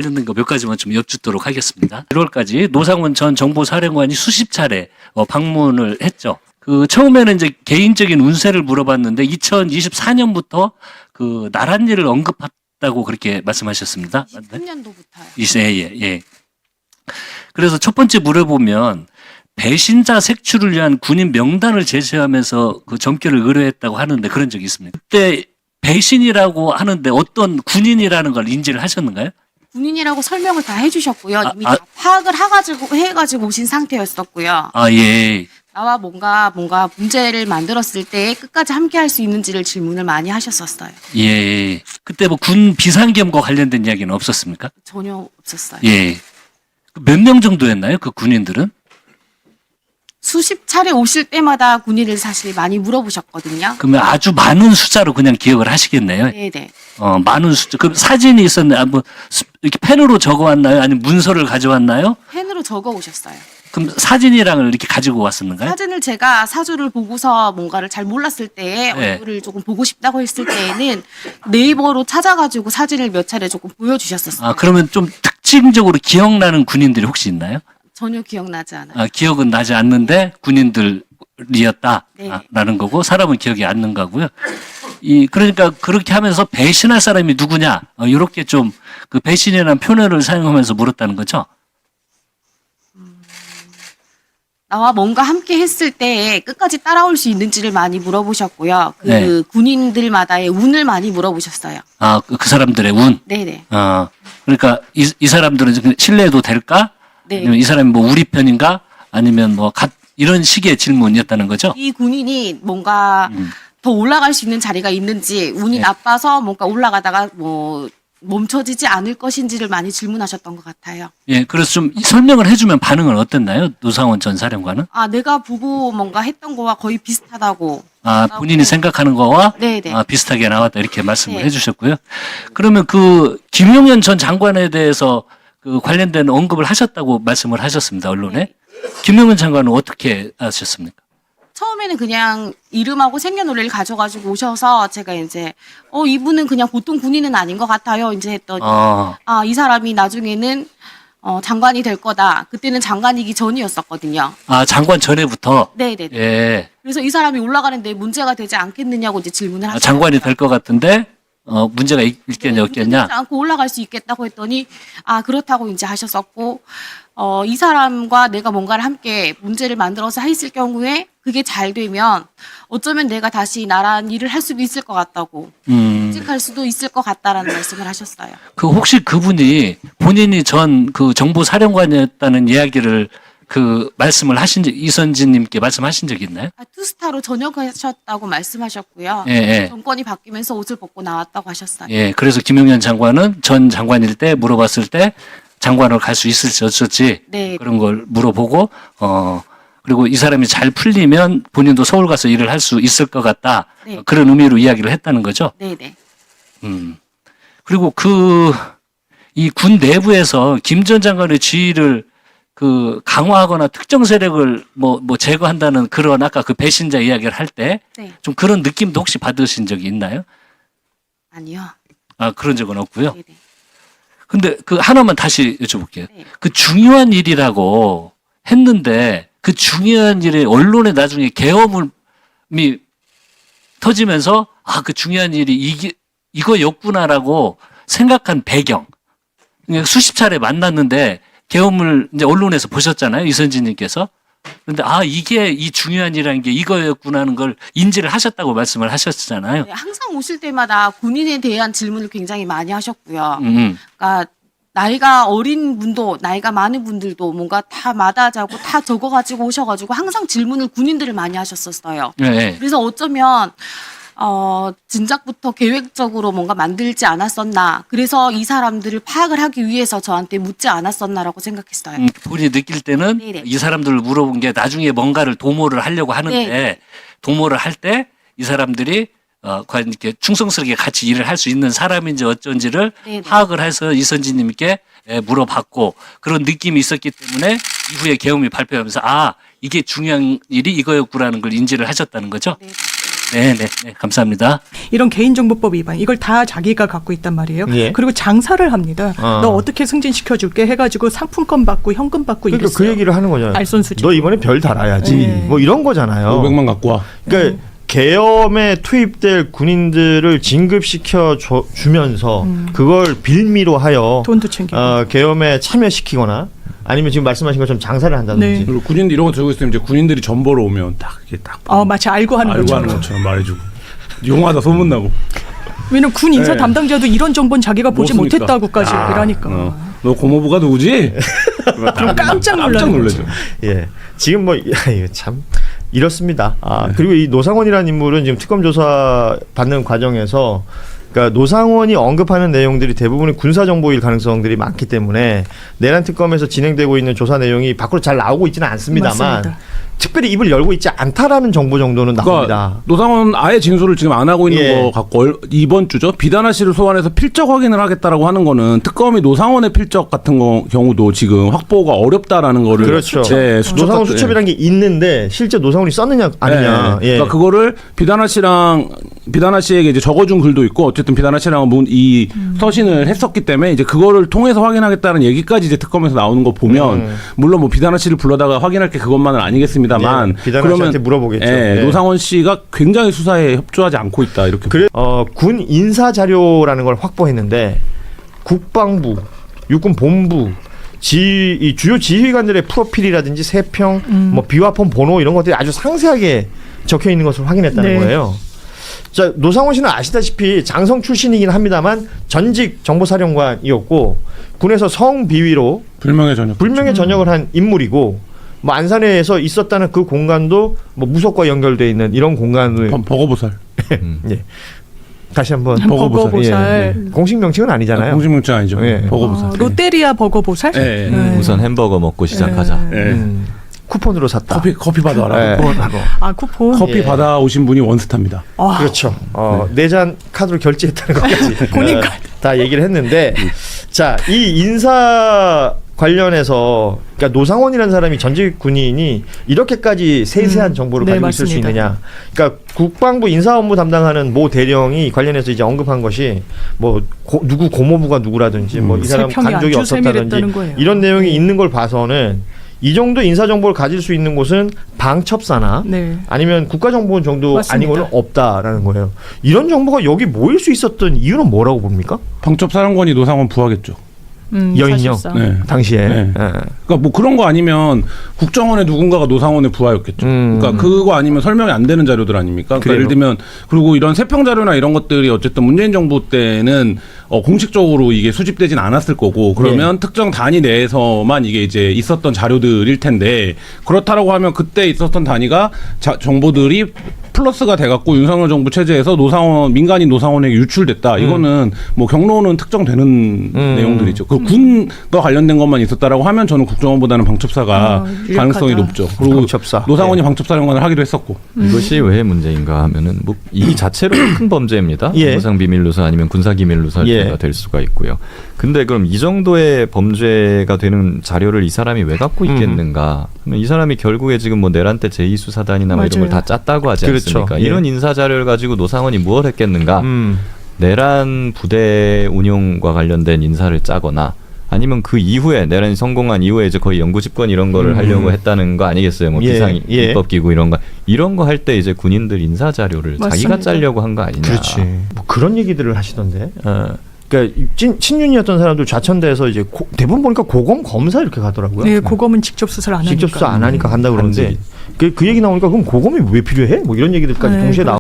관련된 거 몇 가지만 좀 여쭙도록 하겠습니다. 1월까지 노상원 전 정보사령관이 수십 차례 방문을 했죠. 그 처음에는 이제 개인적인 운세를 물어봤는데 2024년부터 그 나란 일을 언급했다고 그렇게 말씀하셨습니다. 23년도부터요. 예. 그래서 첫 번째 물어보면 배신자 색출을 위한 군인 명단을 제시하면서 그 점괘를 의뢰했다고 하는데 그런 적이 있습니다. 그때 배신이라고 하는데 어떤 군인이라는 걸 인지를 하셨는가요? 군인이라고 설명을 다 해주셨고요. 이미 다 파악을 해가지고 오신 상태였었고요. 예. 나와 뭔가 문제를 만들었을 때 끝까지 함께 할 수 있는지를 질문을 많이 하셨었어요. 예. 그때 뭐 군 비상겸과 관련된 이야기는 없었습니까? 전혀 없었어요. 예. 몇 명 정도였나요? 그 군인들은? 수십 차례 오실 때마다 군인을 사실 많이 물어보셨거든요. 그러면 아주 많은 숫자로 그냥 기억을 하시겠네요. 네네. 많은 숫자. 그럼 사진이 있었나요? 뭐 이렇게 펜으로 적어왔나요? 아니면 문서를 가져왔나요? 펜으로 적어 오셨어요. 그럼 사진이랑 이렇게 가지고 왔었는가요? 사진을 제가 사주를 보고서 뭔가를 잘 몰랐을 때에 네. 얼굴을 조금 보고 싶다고 했을 때에는 네이버로 찾아가지고 사진을 몇 차례 조금 보여주셨었어요. 그러면 좀 특징적으로 기억나는 군인들이 혹시 있나요? 전혀 기억나지 않아요. 기억은 나지 않는데 군인들이었다. 네. 라는 거고 사람은 기억이 안 는 거고요. 그러니까 그렇게 하면서 배신할 사람이 누구냐? 이렇게 좀 그 배신이라는 표현을 사용하면서 물었다는 거죠. 나와 뭔가 함께 했을 때 끝까지 따라올 수 있는지를 많이 물어보셨고요. 그 네. 군인들마다의 운을 많이 물어보셨어요. 그 사람들의 운. 네네. 그러니까 이 사람들은 신뢰해도 될까? 네. 아니면 이 사람이 뭐 우리 편인가? 아니면 뭐 이런 식의 질문이었다는 거죠. 이 군인이 뭔가 더 올라갈 수 있는 자리가 있는지 운이 네. 나빠서 뭔가 올라가다가 뭐 멈춰지지 않을 것인지를 많이 질문하셨던 것 같아요. 예, 그래서 좀 설명을 해주면 반응은 어땠나요? 노상원 전 사령관은? 내가 보고 뭔가 했던 거와 거의 비슷하다고. 본인이 생각하는 거와 네네. 비슷하게 나왔다 이렇게 말씀을 네. 해주셨고요. 그러면 그 김용현 전 장관에 대해서 그 관련된 언급을 하셨다고 말씀을 하셨습니다. 언론에. 네. 김용현 장관은 어떻게 하셨습니까? 처음에는 그냥 이름하고 생년월일을 가져가지고 오셔서 제가 이제 이분은 그냥 보통 군인은 아닌 것 같아요. 이제 했더니 이 사람이 나중에는 장관이 될 거다. 그때는 장관이기 전이었었거든요. 장관 전에부터. 네네. 예. 그래서 이 사람이 올라가는데 문제가 되지 않겠느냐고 이제 질문을 하셨어요. 장관이 될 것 같은데 문제가 있겠냐 없겠냐? 되지 않고 올라갈 수 있겠다고 했더니 그렇다고 이제 하셨었고 이 사람과 내가 뭔가를 함께 문제를 만들어서 했을 경우에 그게 잘 되면 어쩌면 내가 다시 나란 일을 할 수도 있을 것 같다고 직할 수도 있을 것 같다라는 말씀을 하셨어요. 혹시 그분이 본인이 전 그 정보사령관이었다는 이야기를 말씀을 이선진님께 말씀하신 적 있나요? 투스타로 전역하셨다고 말씀하셨고요. 예. 정권이 바뀌면서 옷을 벗고 나왔다고 하셨어요. 예, 그래서 김용현 장관은 전 장관일 때 물어봤을 때 장관을 갈 수 있을지 어쩔지 네. 그런 걸 물어보고 그리고 이 사람이 잘 풀리면 본인도 서울 가서 일을 할 수 있을 것 같다. 네. 그런 의미로 이야기를 했다는 거죠. 네네. 그리고 이 군 내부에서 김 전 장관의 지위를 강화하거나 특정 세력을 뭐 제거한다는 그런 아까 그 배신자 이야기를 할 때 좀 네. 그런 느낌도 혹시 받으신 적이 있나요? 아니요. 그런 적은 없고요. 네네. 근데 하나만 다시 여쭤볼게요. 네. 그 중요한 일이라고 했는데 그 중요한 일에 언론에 나중에 계엄이 터지면서 그 중요한 일이 이거였구나라고 생각한 배경. 그러니까 수십 차례 만났는데 계엄을 이제 언론에서 보셨잖아요. 이선진님께서. 그런데 이게 이 중요한 일이라는 게 이거였구나 하는 걸 인지를 하셨다고 말씀을 하셨잖아요. 네, 항상 오실 때마다 군인에 대한 질문을 굉장히 많이 하셨고요. 그러니까 나이가 어린 분도 나이가 많은 분들도 뭔가 다 마다하자고 다 적어가지고 오셔가지고 항상 질문을 군인들을 많이 하셨었어요. 네. 그래서 어쩌면 진작부터 계획적으로 뭔가 만들지 않았었나. 그래서 이 사람들을 파악을 하기 위해서 저한테 묻지 않았었나라고 생각했어요. 본인이 느낄 때는 네네. 이 사람들을 물어본 게 나중에 뭔가를 도모를 하려고 하는데 네. 도모를 할 때 이 사람들이 과연 이렇게 충성스럽게 같이 일을 할 수 있는 사람인지 어쩐지를 네네. 파악을 해서 이선진님께 물어봤고 그런 느낌이 있었기 때문에 이후에 계엄이 발표하면서 이게 중요한 일이 이거였구라는 걸 인지를 하셨다는 거죠. 네. 네, 감사합니다. 이런 개인정보법 위반 이걸 다 자기가 갖고 있단 말이에요. 예. 그리고 장사를 합니다. 너 어떻게 승진시켜줄게 해가지고 상품권 받고 현금 받고 그러니까 이랬어요. 그 얘기를 하는 거잖아요. 알선수직. 너 이번에 별 달아야지. 네. 뭐 이런 거잖아요. 500만 갖고 와. 그러니까 계엄에 투입될 군인들을 진급시켜 주면서 그걸 빌미로 하여 돈도 챙기고. 계엄에 참여시키거나 아니면 지금 말씀하신 것처럼 장사를 한다든지. 네. 그리고 군인들 이런 거 들고 있으면 이제 군인들이 전보로 오면 딱 이게 딱 마치 알고 하는 알고 것처럼. 하는 것처럼 말해주고 용하다 소문나고. 왜냐면 군 인사 네. 담당자도 이런 정보는 자기가 보지 못 쓰니까. 못했다고까지 이러니까. 너 고모부가 누구지? 그럼 깜짝 놀라는 놀라죠. 예. 지금 뭐 이거 참 이렇습니다. 그리고 이 노상원이라는 인물은 지금 특검 조사 받는 과정에서 그러니까 노상원이 언급하는 내용들이 대부분 군사 정보일 가능성들이 많기 때문에 내란 특검에서 진행되고 있는 조사 내용이 밖으로 잘 나오고 있지는 않습니다만 맞습니다. 특별히 입을 열고 있지 않다라는 정보 정도는 나옵니다. 그러니까 노상원 아예 진술을 지금 안 하고 있는 예. 거 갖고 이번 주죠. 비단아 씨를 소환해서 필적 확인을 하겠다라고 하는 거는 특검이 노상원의 필적 같은 경우도 지금 확보가 어렵다라는 거를 그렇죠. 예, 수첩 노상원 같은- 수첩이라는 게 있는데 실제 노상원이 썼느냐 아니냐. 예. 예. 그러니까 그거를 비단아 씨에게 이제 적어준 글도 있고 어쨌든 비단아 씨랑 이 서신을 했었기 때문에 이제 그거를 통해서 확인하겠다는 얘기까지 이제 특검에서 나오는 거 보면 물론 뭐 비단아 씨를 불러다가 확인할 게 그것만은 아니겠습니다만 예, 비단아 씨한테 물어보겠죠. 예, 예. 노상원 씨가 굉장히 수사에 협조하지 않고 있다 이렇게. 그래 군 인사 자료라는 걸 확보했는데 국방부, 육군 본부, 이 주요 지휘관들의 프로필이라든지 세평, 뭐 비화폰 번호 이런 것들이 아주 상세하게 적혀 있는 것을 확인했다는 네. 거예요. 자, 노상원 씨는 아시다시피 장성 출신이긴 합니다만 전직 정보사령관이었고 군에서 성비위로 불명예 전역. 불명예 전역을 한 인물이고 뭐 안산에서 있었다는 그 공간도 뭐 무속과 연결돼 있는 이런 공간을 버거보살. 예. 다시 한번 버거보살. 예. 공식 명칭은 아니잖아요. 공식 명칭 아니죠. 예. 버거보살. 롯데리아 버거보살? 예, 예. 네. 우선 햄버거 먹고 시작하자. 예. 쿠폰으로 샀다. 커피 받아와라. 예. 쿠폰. 커피 예. 받아오신 분이 원스타입니다. 그렇죠. 네 잔 카드로 결제했다는 것까지 본인 다 얘기를 했는데 자, 이 인사 관련해서 그러니까 노상원이라는 사람이 전직 군인이 이렇게까지 세세한 정보를 네, 가지고 있을 수 맞습니다. 있느냐? 그러니까 국방부 인사 업무 담당하는 모 대령이 관련해서 이제 언급한 것이 뭐 누구 고모부가 누구라든지 뭐 이 사람 세평이 간적이 아주 세밀했다는 없었다든지 거예요. 이런 내용이 있는 걸 봐서는 이 정도 인사 정보를 가질 수 있는 곳은 방첩사나 네. 아니면 국가정보원 정도 맞습니다. 아니고는 없다라는 거예요. 이런 정보가 여기 모일 수 있었던 이유는 뭐라고 봅니까? 방첩사령관이 노상원 부하겠죠. 여인요? 사실상. 네. 당시에. 네. 예. 그러니까 뭐 그런 거 아니면 국정원의 누군가가 노상원의 부하였겠죠. 그러니까 그거 아니면 설명이 안 되는 자료들 아닙니까? 그러니까 그래요. 예를 들면 그리고 이런 세평 자료나 이런 것들이 어쨌든 문재인 정부 때는 공식적으로 이게 수집되진 않았을 거고 그러면 특정 단위 내에서만 이게 이제 있었던 자료들일 텐데 그렇다라고 하면 그때 있었던 단위가 정보들이 플러스가 돼갖고 윤석열 정부 체제에서 민간인 노상원에게 유출됐다. 이거는 뭐 경로는 특정되는 내용들이죠. 그 군과 관련된 것만 있었다라고 하면 저는 국정원보다는 방첩사가 가능성이 유력하다. 높죠. 그리고 방첩사. 노상원이 방첩사령관을 하기도 했었고. 이것이 왜 문제인가 하면은 뭐 이 자체로 큰 범죄입니다. 예. 무상비밀누설 아니면 군사기밀누설가 예. 될 수가 있고요. 근데 그럼 이 정도의 범죄가 되는 자료를 이 사람이 왜 갖고 있겠는가? 그러면 이 사람이 결국에 지금 뭐 내란 때 제2수사단이나 뭐 이런 걸 맞아요. 다 짰다고 하지 그렇죠. 않습니까? 예. 이런 인사 자료를 가지고 노상원이 무엇 했겠는가? 음. 내란 부대 운용과 관련된 인사를 짜거나 아니면 그 이후에 내란이 성공한 이후에 이제 거의 영구 집권 이런 거를 하려고 했다는 거 아니겠어요? 뭐 예, 비상 예. 입법기구 이런 거 할 때 이제 군인들 인사 자료를 자기가 맞습니다. 짜려고 한 거 아니냐? 그렇지. 뭐 그런 얘기들을 하시던데. 그러니까 친윤이었던 사람들 좌천돼서 이제 대부분 보니까 고검 검사 이렇게 가더라고요. 네, 고검은 직접 수사를 안 하니까. 직접 수사 안 하니까 간다 그러는데 그 얘기 나오니까 그럼 고검이 왜 필요해? 뭐 이런 얘기들까지 네, 동시에 나오고.